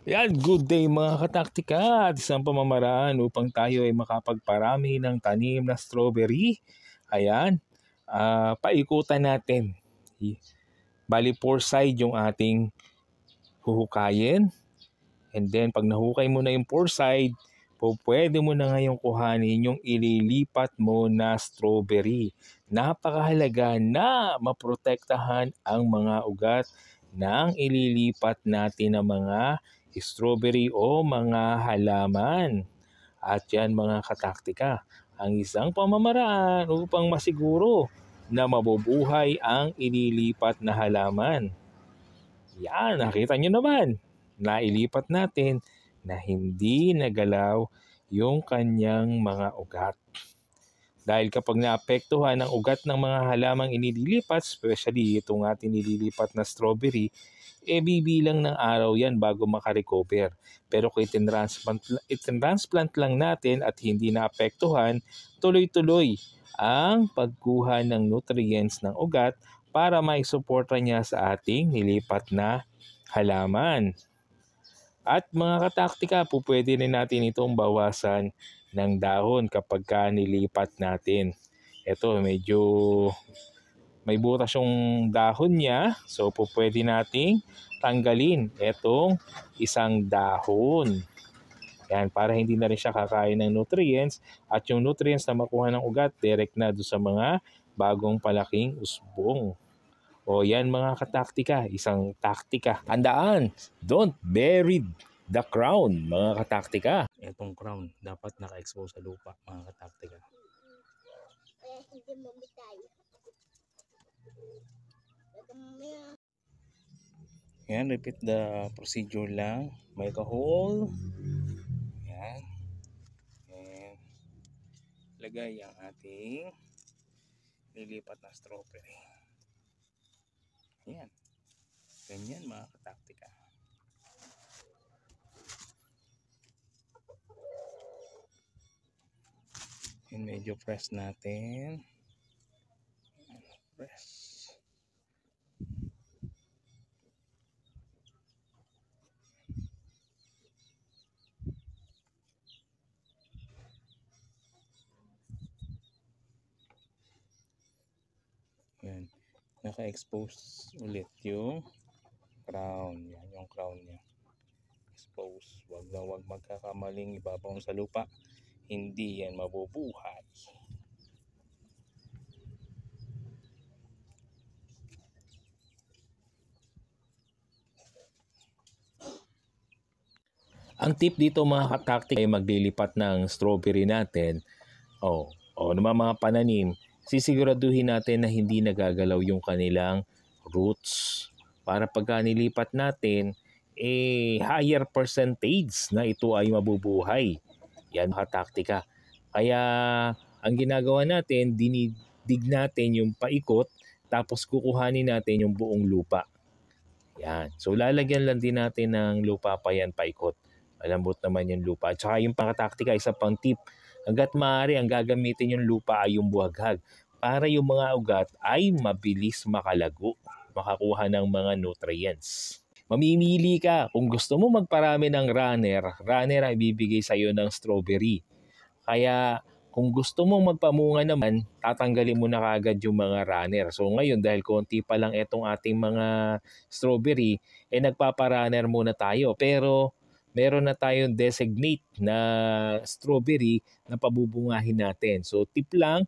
Yan, good day mga kataktika at isang pamamaraan upang tayo ay makapagparami ng tanim na strawberry. Ayan, paikutan natin. Bali 4 side yung ating huhukayin. And then pag nahukay mo na yung 4 side, pwede mo na ngayong kuhanin yung ililipat mo na strawberry. Napakahalaga na maprotektahan ang mga ugat ng ililipat natin na mga strawberry o mga halaman. At yan mga kataktika, ang isang pamamaraan upang masiguro na mabubuhay ang ililipat na halaman. Yan, nakita nyo naman, nailipat natin na hindi nagalaw yung kanyang mga ugat. Dahil kapag naapektuhan ang ugat ng mga halamang inililipat, especially itong ating nililipat na strawberry, bibilang ng araw yan bago makarecover. Pero kung itinransplant lang natin at hindi naapektuhan, tuloy-tuloy ang pagkuha ng nutrients ng ugat para maisuporta niya sa ating nilipat na halaman. At mga kataktika, pwede rin natin itong bawasan ng dahon kapag nilipat natin. Ito, medyo may butas yung dahon niya. So, pwede nating tanggalin itong isang dahon. Yan, para hindi na rin siya kakain ng nutrients. At yung nutrients na makuha ng ugat, direct na doon sa mga bagong palaking usbong. O yan mga kataktika, isang taktika. Tandaan, don't bury the crown, mga kataktika. Itong crown, dapat naka-expose sa lupa, mga kataktika. Kaya hindi mamitay. Yan, repeat the procedure lang. Make a hole. Yan. And lagay ang ating nilipat na strawberry. Yan. Ganyan mga kataktika. And medyo press natin. Press. Yan. Naka-expose ulit yung crown. Yan yung crown niya. Expose. Wag magkakamaling ibabaw sa lupa. Hindi yan mabubuhay. Ang tip dito mga kataktik ay maglilipat ng strawberry natin. Naman mga pananim, sisiguraduhin natin na hindi nagagalaw yung kanilang roots. Para pagka nilipat natin, higher percentage na ito ay mabubuhay. Yan mga taktika. Kaya ang ginagawa natin, dinidig natin yung paikot, tapos kukuhanin natin yung buong lupa. Yan. So lalagyan lang din natin ng lupa pa yan paikot. Malambot naman yung lupa. At saka yung pangkataktika, isa pang tip, hanggat maaari ang gagamitin yung lupa ay yung buhaghag para yung mga ugat ay mabilis makalago, makakuha ng mga nutrients. Mamimili ka kung gusto mo magparami ng runner ay bibigay sa iyo ng strawberry. Kaya kung gusto mo magpamunga naman, tatanggalin mo na kagad yung mga runner. So ngayon dahil konti pa lang itong ating mga strawberry, nagpaparunner muna tayo. Pero meron na tayong designate na strawberry na pabubungahin natin. So tip lang,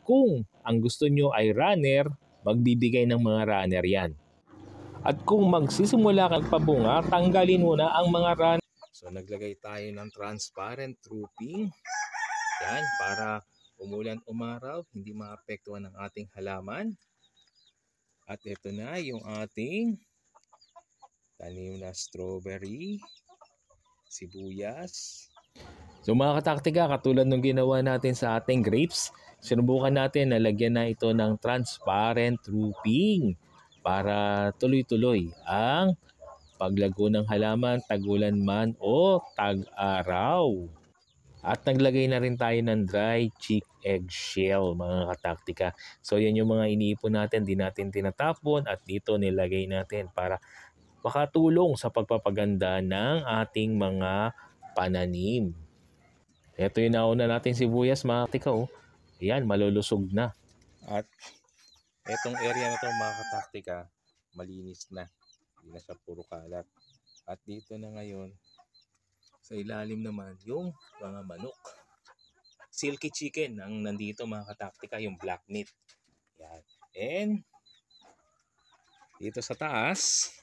kung ang gusto nyo ay runner, magbibigay ng mga runner yan. At kung magsisimula kang pabunga, tanggalin mo na ang mga runner. So naglagay tayo ng transparent roofing. Yan, para umulan umaraw, hindi maapektuhan ng ating halaman. At ito na yung ating tanim na strawberry, sibuyas. So mga kataktika, katulad ng ginawa natin sa ating grapes, sinubukan natin na lagyan na ito ng transparent roofing para tuloy-tuloy ang paglago ng halaman, tagulan man o tag-araw. At naglagay na rin tayo ng dry chick eggshell, mga kataktika. So yan yung mga iniipon natin, di natin tinatapon at dito nilagay natin para makatulong sa pagpapaganda ng ating mga pananim. Ito yung nauna natin sibuyas, mga kataktika. Ayan, malulusog na. At etong area na to, mga kataktika, malinis na. Hindi na siya puro kalat. At dito na ngayon, sa ilalim naman, yung mga manok. Silky chicken ang nandito, mga kataktika, yung black meat. Yan. And dito sa taas,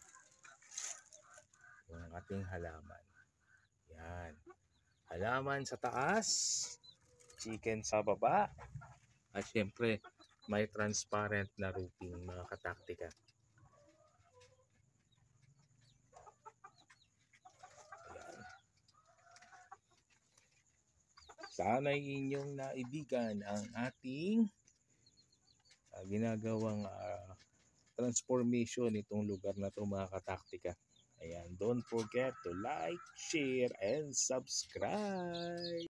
yung ating halaman. Yan. Halaman sa taas, chicken sa baba, at syempre, may transparent na roofing, mga kataktika. Sana'y inyong naibigan ang ating ginagawang transformation itong lugar na to, mga kataktika. Ayan, don't forget to like, share, and subscribe.